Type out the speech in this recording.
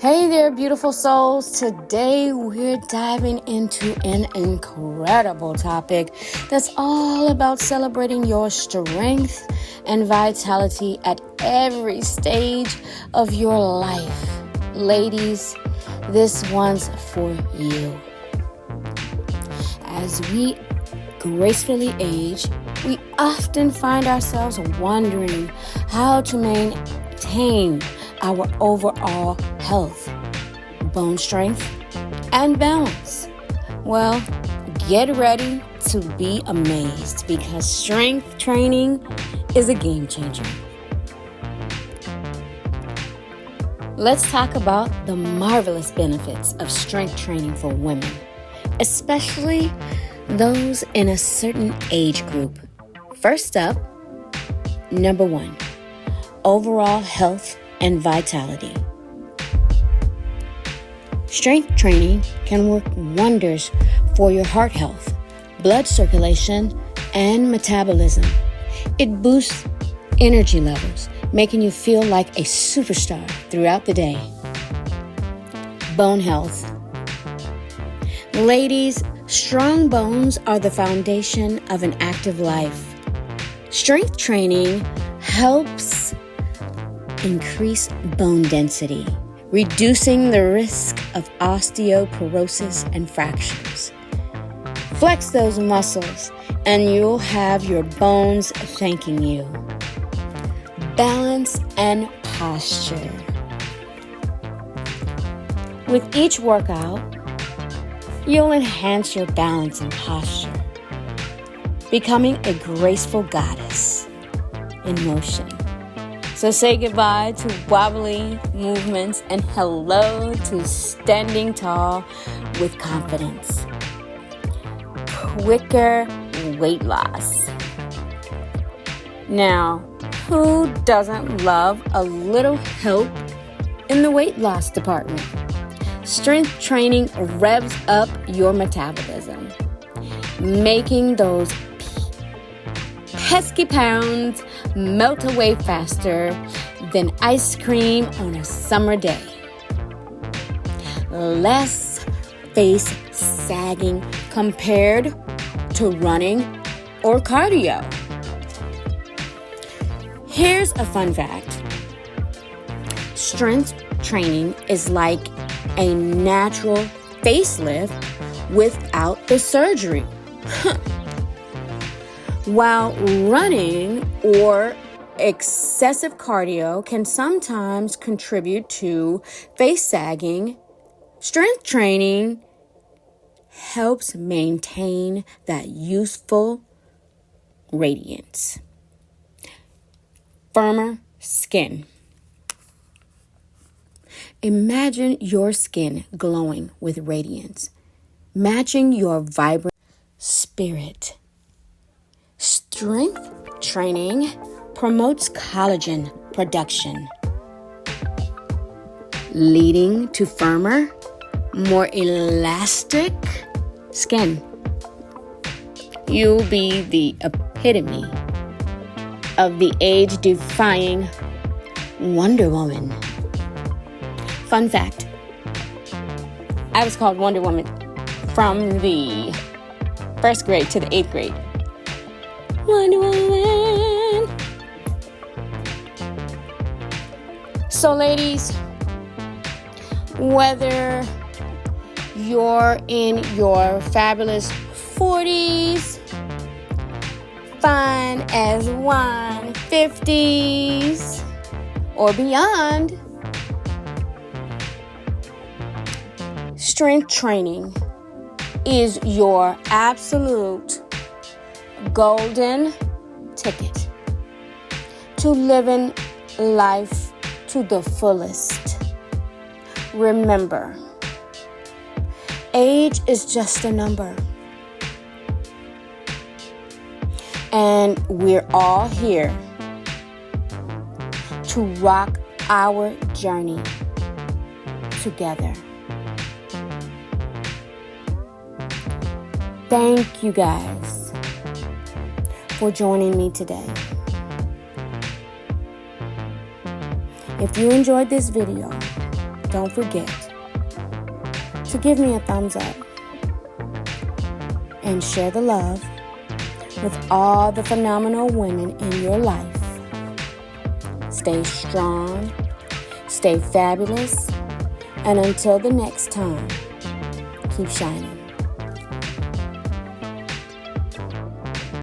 Hey there, beautiful souls. Today we're diving into an incredible topic that's all about celebrating your strength and vitality at every stage of your life. Ladies, this one's for you. As we gracefully age, we often find ourselves wondering how to maintain our overall health, bone strength, and balance. Well, get ready to be amazed because strength training is a game changer. Let's talk about the marvelous benefits of strength training for women, especially those in a certain age group. First up, number 1, overall health and vitality. Strength training can work wonders for your heart health, blood circulation, and metabolism. It boosts energy levels, making you feel like a superstar throughout the day. Bone health. Ladies, strong bones are the foundation of an active life. Strength training helps increase bone density, reducing the risk of osteoporosis and fractures. Flex those muscles and you'll have your bones thanking you. Balance and posture. With each workout, you'll enhance your balance and posture, becoming a graceful goddess in motion. So say goodbye to wobbly movements and hello to standing tall with confidence. Quicker weight loss. Now, who doesn't love a little help in the weight loss department? Strength training revs up your metabolism, making those pesky pounds melt away faster than ice cream on a summer day. Less face sagging compared to running or cardio. Here's a fun fact. Strength training is like a natural facelift without the surgery. While running or excessive cardio can sometimes contribute to face sagging, strength training helps maintain that youthful radiance. Firmer skin. Imagine your skin glowing with radiance, matching your vibrant spirit. Strength training promotes collagen production, leading to firmer, more elastic skin. You'll be the epitome of the age-defying Wonder Woman. Fun fact, I was called Wonder Woman from the 1st grade to the 8th grade. Wonder Woman. So ladies, whether you're in your fabulous 40s, fine as wine 50s, or beyond, strength training is your absolute golden ticket to living life to the fullest. Remember, age is just a number, and we're all here to rock our journey together. Thank you guys for joining me today. If you enjoyed this video, don't forget to give me a thumbs up and share the love with all the phenomenal women in your life. Stay strong, stay fabulous, and until the next time, keep shining.